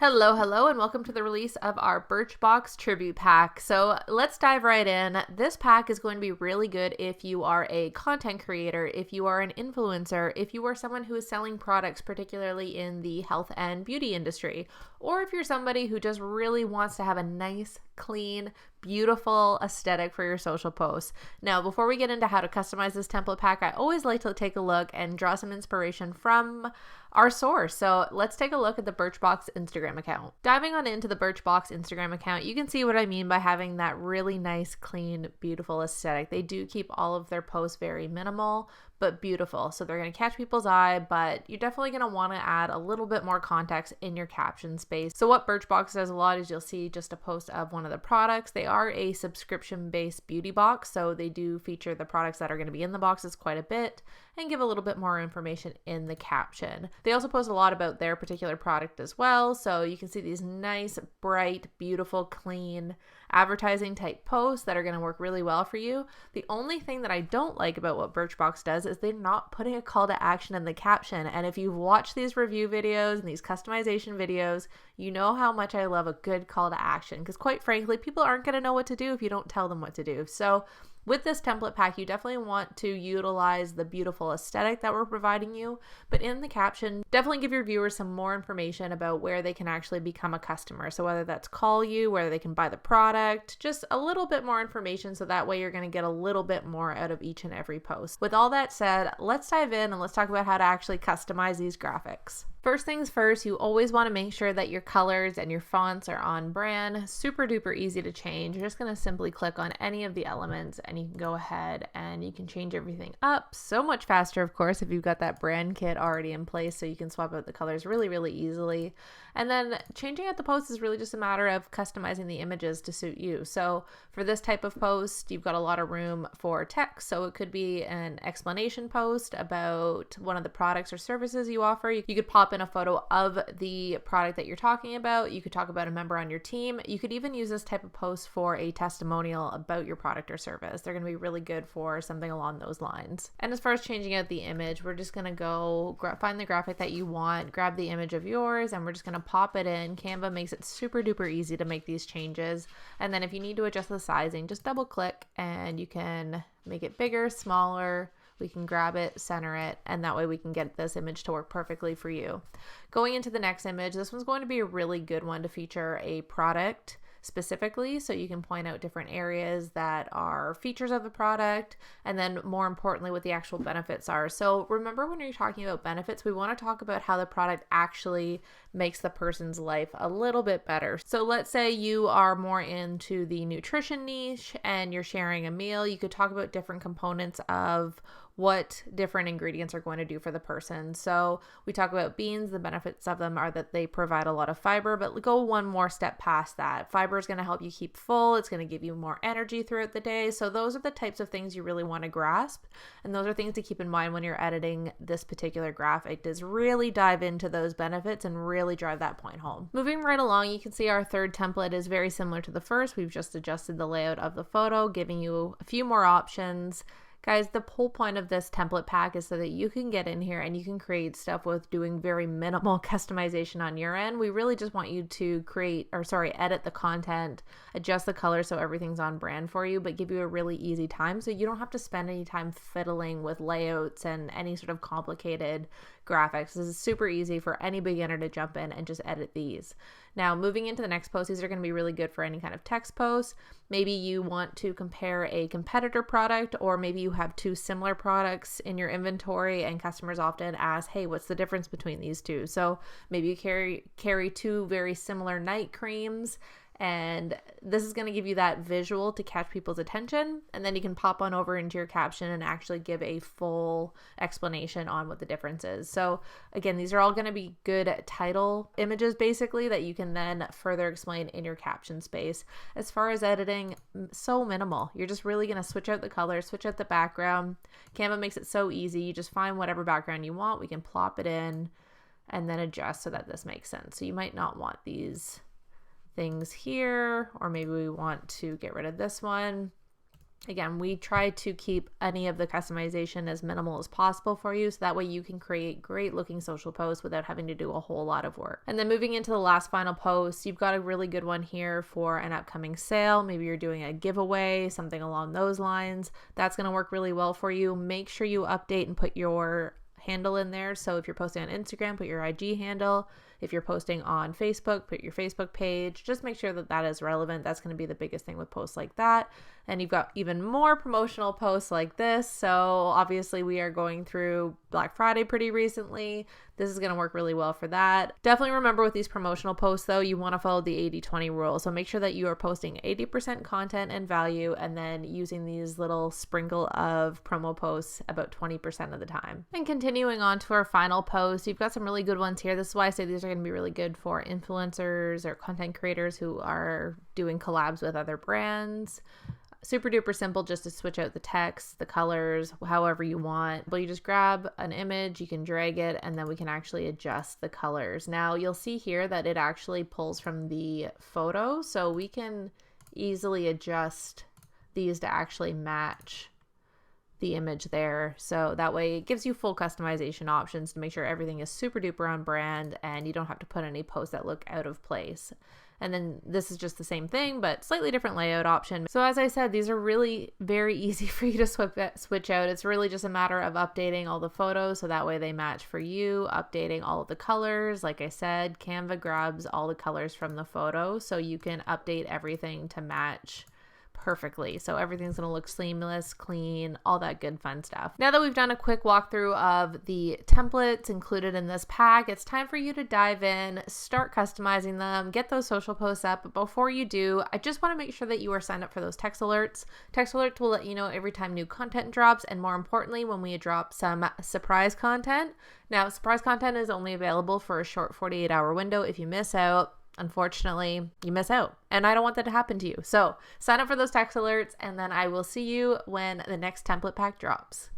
Hello, hello, and welcome to the release of our Birchbox tribute pack. So let's dive right in. This pack is going to be really good if you are a content creator, if you are an influencer, if you are someone who is selling products, particularly in the health and beauty industry, or if you're somebody who just really wants to have a nice, clean, beautiful aesthetic for your social posts. Now, before we get into how to customize this template pack, I always like to take a look and draw some inspiration from our source. So let's take a look at the Birchbox Instagram account. Diving on into the Birchbox Instagram account, you can see what I mean by having that really nice, clean, beautiful aesthetic. They do keep all of their posts very minimal, but beautiful. So they're going to catch people's eye, but you're definitely going to want to add a little bit more context in your caption space. So what Birchbox does a lot is you'll see just a post of one of the products. They are a subscription-based beauty box, so they do feature the products that are going to be in the boxes quite a bit and give a little bit more information in the caption. They also post a lot about their particular product as well, so you can see these nice, bright, beautiful, clean advertising type posts that are going to work really well for you. The only thing that I don't like about what Birchbox does is they're not putting a call to action in the caption. And if you've watched these review videos and these customization videos, you know how much I love a good call to action, because quite frankly, people aren't going to know what to do if you don't tell them what to do. So with this template pack, you definitely want to utilize the beautiful aesthetic that we're providing you, but in the caption, definitely give your viewers some more information about where they can actually become a customer. So whether that's call you, whether they can buy the product, just a little bit more information, so that way you're going to get a little bit more out of each and every post. With all that said, let's dive in and let's talk about how to actually customize these graphics. First things first, you always want to make sure that your colors and your fonts are on brand. Super duper easy to change. You're just going to simply click on any of the elements and you can go ahead and you can change everything up. So much faster, of course, if you've got that brand kit already in place, so you can swap out the colors really, really easily. And then changing out the post is really just a matter of customizing the images to suit you. So for this type of post, you've got a lot of room for text. So it could be an explanation post about one of the products or services you offer. You could pop in a photo of the product that you're talking about. You could talk about a member on your team. You could even use this type of post for a testimonial about your product or service. They're going to be really good for something along those lines. And as far as changing out the image, we're just going to go find the graphic that you want, grab the image of yours, and we're just going to pop it in. Canva makes it super duper easy to make these changes. And then if you need to adjust the sizing, just double click and you can make it bigger, smaller. We can grab it, center it, and that way we can get this image to work perfectly for you. Going into the next image, this one's going to be a really good one to feature a product specifically, so you can point out different areas that are features of the product, and then more importantly what the actual benefits are. So remember, when you're talking about benefits, we want to talk about how the product actually makes the person's life a little bit better. So let's say you are more into the nutrition niche and you're sharing a meal. You could talk about different components of what different ingredients are going to do for the person. So we talk about beans. The benefits of them are that they provide a lot of fiber, but go one more step past that. Fiber is going to help you keep full. It's going to give you more energy throughout the day. So those are the types of things you really want to grasp. And those are things to keep in mind when you're editing this particular graphic, is really dive into those benefits and really drive that point home. Moving right along, you can see our third template is very similar to the first. We've just adjusted the layout of the photo, giving you a few more options. Guys, the whole point of this template pack is so that you can get in here and you can create stuff with doing very minimal customization on your end. We really just want you to edit the content, adjust the color so everything's on brand for you, but give you a really easy time so you don't have to spend any time fiddling with layouts and any sort of complicated graphics. This is super easy for any beginner to jump in and just edit these. Now, moving into the next post, these are going to be really good for any kind of text post. Maybe you want to compare a competitor product, or maybe you have two similar products in your inventory and customers often ask, hey, what's the difference between these two? So maybe you carry two very similar night creams, and this is going to give you that visual to catch people's attention. And then you can pop on over into your caption and actually give a full explanation on what the difference is. So again, these are all going to be good title images basically that you can then further explain in your caption space. As far as editing, so minimal. You're just really going to switch out the color, switch out the background. Canva makes it so easy. You just find whatever background you want. We can plop it in and then adjust so that this makes sense. So you might not want these things here, or maybe we want to get rid of this one. Again, we try to keep any of the customization as minimal as possible for you, so that way you can create great looking social posts without having to do a whole lot of work. And then moving into the last final post, you've got a really good one here for an upcoming sale. Maybe you're doing a giveaway, something along those lines. That's going to work really well for you. Make sure you update and put your handle in there. So if you're posting on Instagram, put your IG handle. If you're posting on Facebook, put your Facebook page. Just make sure that that is relevant. That's going to be the biggest thing with posts like that. And you've got even more promotional posts like this. So obviously we are going through Black Friday pretty recently. This is going to work really well for that. Definitely remember with these promotional posts though, you want to follow the 80-20 rule. So make sure that you are posting 80% content and value, and then using these little sprinkle of promo posts about 20% of the time. And continuing on to our final post, you've got some really good ones here. This is why I say these are going to be really good for influencers or content creators who are doing collabs with other brands. Super duper simple, just to switch out the text, the colors, however you want. But you just grab an image, you can drag it, and then we can actually adjust the colors. Now you'll see here that it actually pulls from the photo, so we can easily adjust these to actually match the image there. So that way it gives you full customization options to make sure everything is super duper on brand and you don't have to put any posts that look out of place. And then this is just the same thing, but slightly different layout option. So as I said, these are really very easy for you to switch out. It's really just a matter of updating all the photos so that way they match for you, updating all of the colors. Like I said, Canva grabs all the colors from the photo, so you can update everything to match perfectly. So everything's going to look seamless, clean, all that good fun stuff. Now that we've done a quick walkthrough of the templates included in this pack, it's time for you to dive in, start customizing them, get those social posts up. But before you do, I just want to make sure that you are signed up for those text alerts. Text alerts will let you know every time new content drops, and more importantly, when we drop some surprise content. Now, surprise content is only available for a short 48-hour window. If you miss out, unfortunately, you miss out, and I don't want that to happen to you. So sign up for those text alerts, and then I will see you when the next template pack drops.